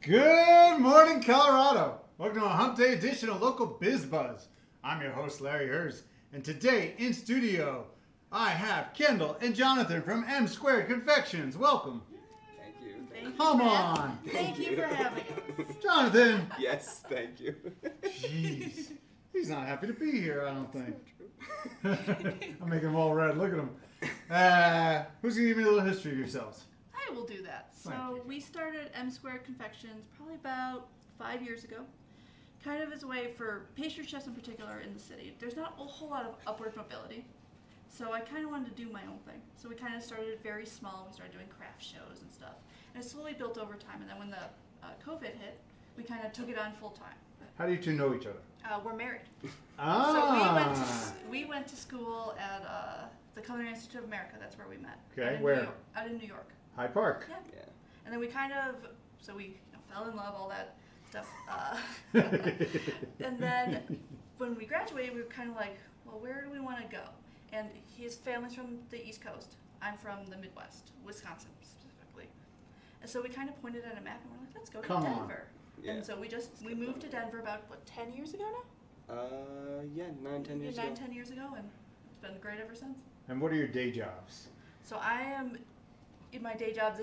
Good morning, Colorado. Welcome to a Hump Day edition of Local Biz Buzz. I'm your host, Larry Hers, and today in studio, I have Kendall and Jonathan from M Squared Confections. Welcome. Thank you. Come on. Thank you for having us. Jonathan. Yes, thank you. Jeez. He's not happy to be here, I don't think. I'm making them all red. Look at him. Who's going to give me a little history of yourselves? I will do that. Thank So you. we started M Squared Confections probably about 5 years ago, kind of as a way for pastry chefs in particular in the city. There's not a whole lot of upward mobility, so I kind of wanted to do my own thing. So we kind of started very small. We started doing craft shows and stuff, and it slowly built over time. And then when the COVID hit, we kind of took it on full time. How do you two know each other? We're married. Ah. So we went to school at the Culinary Institute of America. That's where we met. Okay, out in where? New York, out in New York. Hyde Park. Yeah. Yeah. And then we kind of, so we fell in love, all that stuff. And then when we graduated, we were kind of like, well, where do we want to go? And his family's from the East Coast. I'm from the Midwest, Wisconsin specifically. And so we kind of pointed at a map and we're like, let's go to Come on. Denver. Yeah. And so we moved to Denver about, 10 years ago now? Yeah, 9-10 years ago. 10 years ago, and it's been great ever since. And what are your day jobs? So I am, in my day job,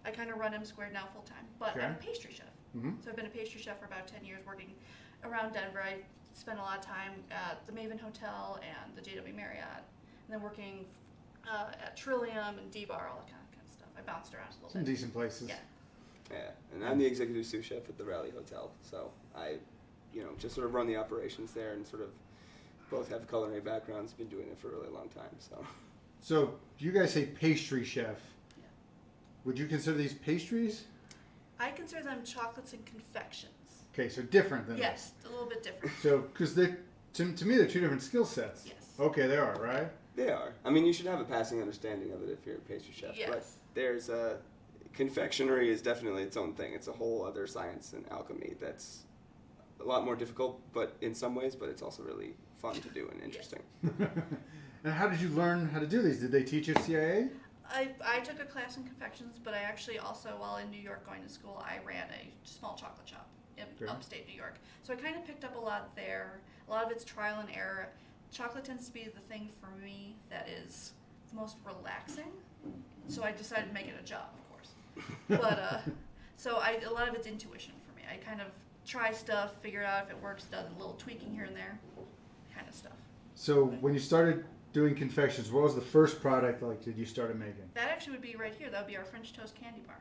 I kind of run M Squared now full time, but I'm a Okay. pastry chef. Mm-hmm. So I've been a pastry chef for about 10 years working around Denver. I spent a lot of time at the Maven Hotel and the JW Marriott, and then working at Trillium and D-Bar, all that kind of stuff. I bounced around a little Some bit. decent places. Yeah. Yeah, and I'm the executive sous chef at the Raleigh Hotel, so I, just sort of run the operations there and sort of both have culinary backgrounds, been doing it for a really long time, so. So, you guys say pastry chef. Yeah. Would you consider these pastries? I consider them chocolates and confections. Okay, so different than Yes, a little bit different. So, because to me, they're two different skill sets. Yes. Okay, they are, right? They are. I mean, you should have a passing understanding of it if you're a pastry chef, but Yes. there's confectionery is definitely its own thing. It's a whole other science and alchemy that's a lot more difficult, but in some ways, but it's also really fun to do and interesting. And how did you learn how to do these? Did they teach you at CIA? I took a class in confections, but I actually also, while in New York going to school, I ran a small chocolate shop in Okay. upstate New York. So I kind of picked up a lot there. A lot of it's trial and error. Chocolate tends to be the thing for me that is the most relaxing. So I decided to make it a job, of course. But so a lot of it's intuition for me. I kind of try stuff, figure out if it works, does a little tweaking here and there, kind of stuff. So, when you started doing confections, what was the first product that you started making? That actually would be right here. That would be our French toast candy bar.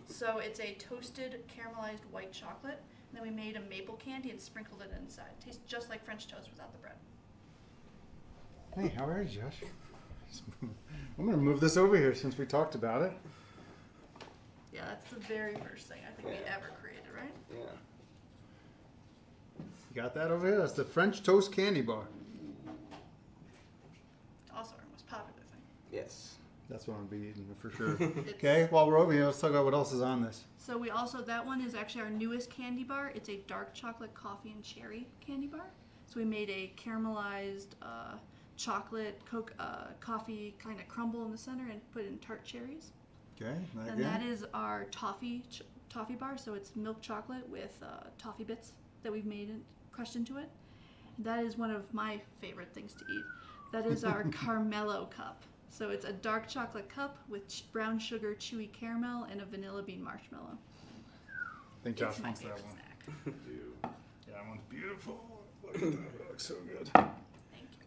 So it's a toasted caramelized white chocolate, and then we made a maple candy and sprinkled it inside. Tastes just like French toast without the bread. Hey, how are you, Josh? I'm going to move this over here since we talked about it. Yeah, that's the very first thing I think we Yeah. ever created, right? Yeah. You got that over here? That's the French toast candy bar. Also our most popular thing. Yes. That's what I'm going to be eating for sure. Okay, while we're over here, let's talk about what else is on this. So we also, that one is actually our newest candy bar. It's a dark chocolate coffee and cherry candy bar. So we made a caramelized chocolate coffee kind of crumble in the center and put in tart cherries. Okay, And that is our toffee bar. So it's milk chocolate with toffee bits that we've made and crushed into it. That is one of my favorite things to eat. That is our Carmelo cup. So it's a dark chocolate cup with brown sugar, chewy caramel, and a vanilla bean marshmallow. I think Josh It's my wants that favorite one. snack. Yeah, that one's beautiful. Look at that. It looks so good. Thank you.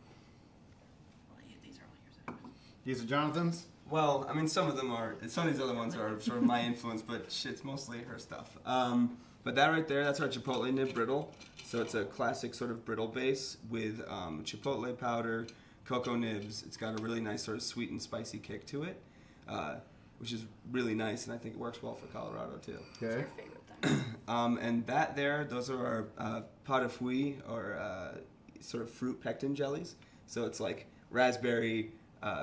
Well, these are all yours anyway. These are Jonathan's? Well, I mean, some of these other ones are sort of my influence, but it's mostly her stuff. But that right there, that's our Chipotle Nib Riddle. So it's a classic sort of brittle base with chipotle powder, cocoa nibs. It's got a really nice sort of sweet and spicy kick to it, which is really nice, and I think it works well for Colorado too. Okay. Your favorite thing. And that there, those are our pot de fouille, or sort of fruit pectin jellies. So it's like raspberry,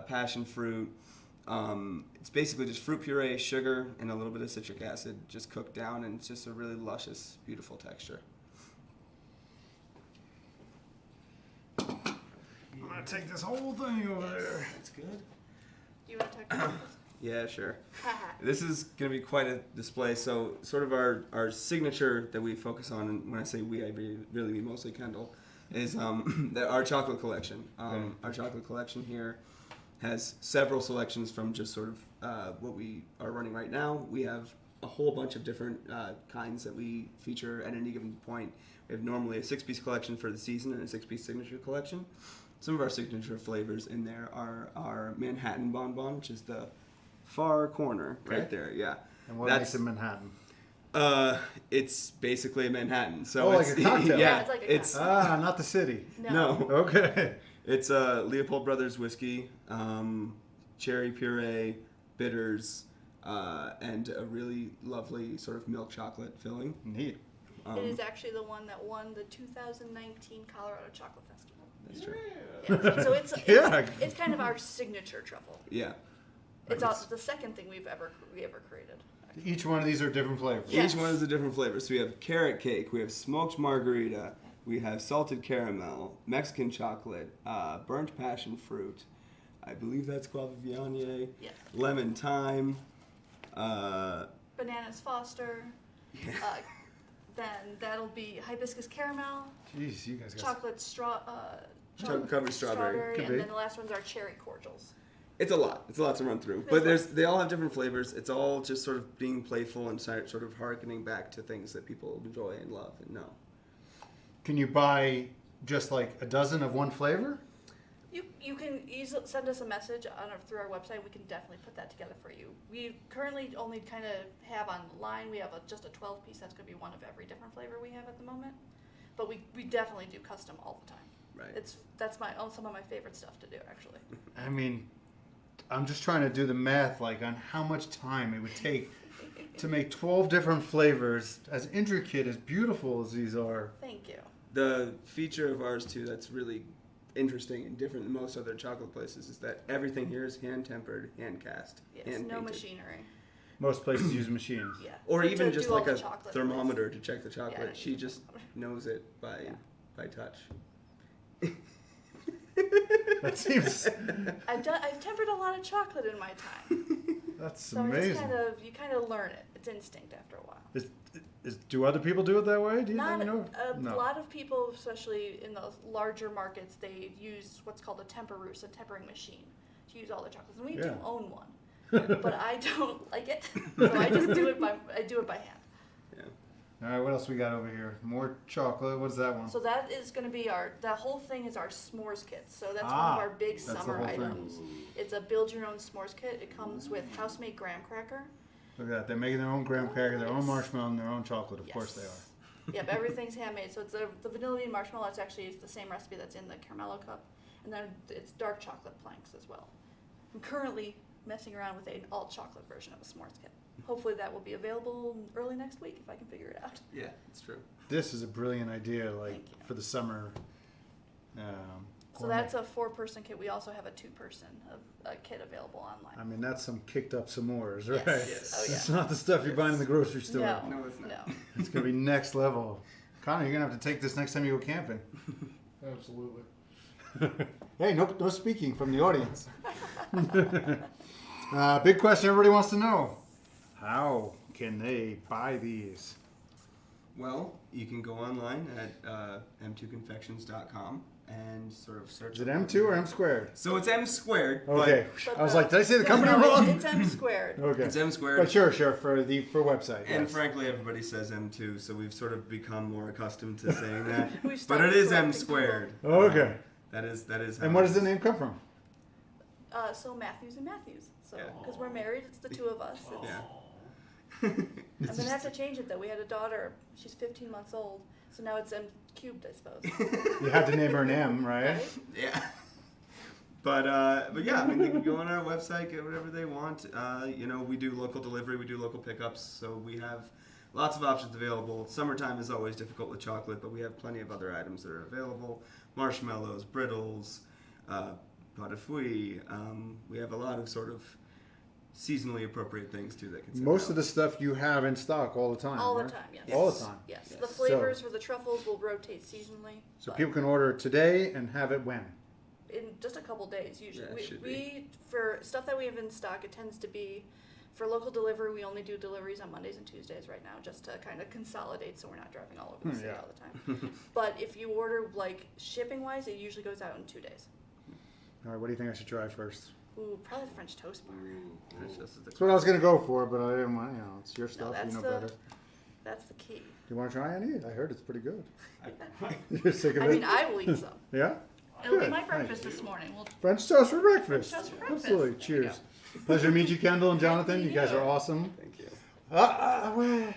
passion fruit. It's basically just fruit puree, sugar, and a little bit of citric acid just cooked down, and it's just a really luscious, beautiful texture. I'm going to take this whole thing over there. That's good. Do you want to talk about this? Yeah, sure. This is going to be quite a display. So sort of our signature that we focus on, and when I say we, I really mean mostly Kendall, is our chocolate collection. Our chocolate collection here has several selections from just sort of what we are running right now. We have a whole bunch of different kinds that we feature at any given point. We have normally a 6-piece collection for the season and a 6-piece signature collection. Some of our signature flavors in there are our Manhattan Bonbon, which is the far corner right there. Yeah. And what makes it Manhattan? It's basically a Manhattan. So like it's, a cocktail. Yeah, it's like a cocktail. Not the city. No. Okay. It's Leopold Brothers whiskey, cherry puree, bitters, and a really lovely sort of milk chocolate filling. Neat. It is actually the one that won the 2019 Colorado Chocolate Festival. That's true. Yeah. So it's it's kind of our signature truffle. Yeah. It's the second thing we ever created. Each one of these are different flavors. Yes. Each one is a different flavor. So we have carrot cake, we have smoked margarita, we have salted caramel, Mexican chocolate, burnt passion fruit. I believe that's guava viognier. Yes. Lemon thyme. Bananas Foster. Yeah. Then that'll be hibiscus caramel, Jeez, you guys got Chocolate covered strawberry. Could and be. then the last ones are cherry cordials. It's a lot. It's a lot to run through. But they all have different flavors. It's all just sort of being playful and sort of harkening back to things that people enjoy and love and know. Can you buy just like a dozen of one flavor? You can easily send us a message through our website. We can definitely put that together for you. We currently only kind of have online. We have just a 12-piece. That's going to be one of every different flavor we have at the moment. But we definitely do custom all the time. Right. That's some of my favorite stuff to do, actually. I mean, I'm just trying to do the math on how much time it would take to make 12 different flavors as intricate, as beautiful as these are. Thank you. The feature of ours, too, that's really interesting and different than most other chocolate places is that everything here is hand-tempered, hand-cast, Yes, hand-painted. no machinery. Most places use machines. Yeah. Or To even do just all like the a chocolate thermometer to check the chocolate. Yeah, I She use a just knows it by touch. That seems. I've tempered a lot of chocolate in my time. That's So amazing. you kind of learn it. It's instinct after a while. Do other people do it that way? Do you Not know? a lot of people, especially in those larger markets, they use what's called a temperus, a tempering machine, to use all their chocolates, and we do own one. But I don't like it, so I just do it by hand. All right, what else we got over here? More chocolate. What's that one? So that is going to be the whole thing is our s'mores kit. So that's one of our big that's the summer whole thing. items. It's a build your own s'mores kit. It comes with house-made graham cracker. Look at that. They're making their own graham cracker, their own Yes. marshmallow, and their own chocolate. Of Yes. course they are. Yep, everything's handmade. So it's the vanilla bean marshmallow. It's actually the same recipe that's in the caramello cup, and then it's dark chocolate planks as well. I'm currently messing around with an all chocolate version of a s'mores kit. Hopefully that will be available early next week if I can figure it out. Yeah, it's true. This is a brilliant idea, Thank you. for the summer. So that's a 4-person kit. We also have a 2-person kit available online. I mean, that's some kicked up s'mores, right? Yes. Oh, yeah. It's not the stuff you buy in the grocery store. No, it's not. No. It's gonna be next level. Connor, you're gonna have to take this next time you go camping. Absolutely. Hey, no speaking from the audience. Big question everybody wants to know. How can they buy these? Well, you can go online at m2confections.com and sort of search. Is it M2 or M squared? So it's M squared. Okay. But I was like, did I say the company no, wrong? It's M squared. Okay. It's M squared. But sure, for website. And yes. frankly, everybody says M2, so we've sort of become more accustomed to saying that. We've But started it is M correcting squared. Oh, okay. That is. How And where it does the is. name come from? So Mathews and Mathews. So Yeah. because we're married, it's the two of us. It's, Yeah. I'm gonna have to change it though. We had a daughter. She's 15 months old, so now it's M cubed, I suppose. You had to name her an M, right? Right? Yeah. But yeah, I mean, they can go on our website, get whatever they want. We do local delivery, we do local pickups, so we have lots of options available. Summertime is always difficult with chocolate, but we have plenty of other items that are available. Marshmallows, briddles, pot de fouille. We have a lot of sort of seasonally appropriate things too that can sell Most out. of the stuff you have in stock all the time. All the right? time, yes. All the time. Yes. Yes. The flavors for the truffles will rotate seasonally. So but people can order it today and have it when? in just a couple days usually. Yeah, it should we for stuff that we have in stock, it tends to be for local delivery. We only do deliveries on Mondays and Tuesdays right now, just to kind of consolidate, so we're not driving all over the city Yeah. all the time. But if you order like shipping wise, it usually goes out in 2 days. All right, what do you think I should try first? Ooh, probably the French toast bar. That's just That's what I was gonna go for, but I didn't want. It's your No, stuff. that's You know better. that's the key. Do you want to try any? I heard it's pretty good. You're sick of I it? mean, I will eat some. Yeah. It'll be Good, my nice. breakfast this morning. We'll French toast for breakfast. French toast for breakfast. Absolutely. There we Cheers. Pleasure to meet you, Kendall and Jonathan. You guys Yeah. are awesome. Thank you. Where-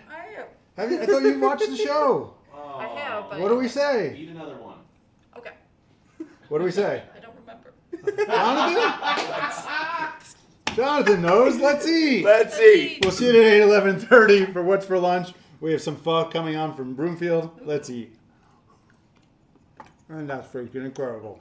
I I thought you watched the show. I have, but What do we say? Eat another one. Okay. What do we say? I don't remember. Jonathan? Jonathan knows. Let's eat. Let's eat. We'll see you at 11:30 for What's for Lunch. We have some pho coming on from Broomfield. Let's eat. And that's freaking incredible.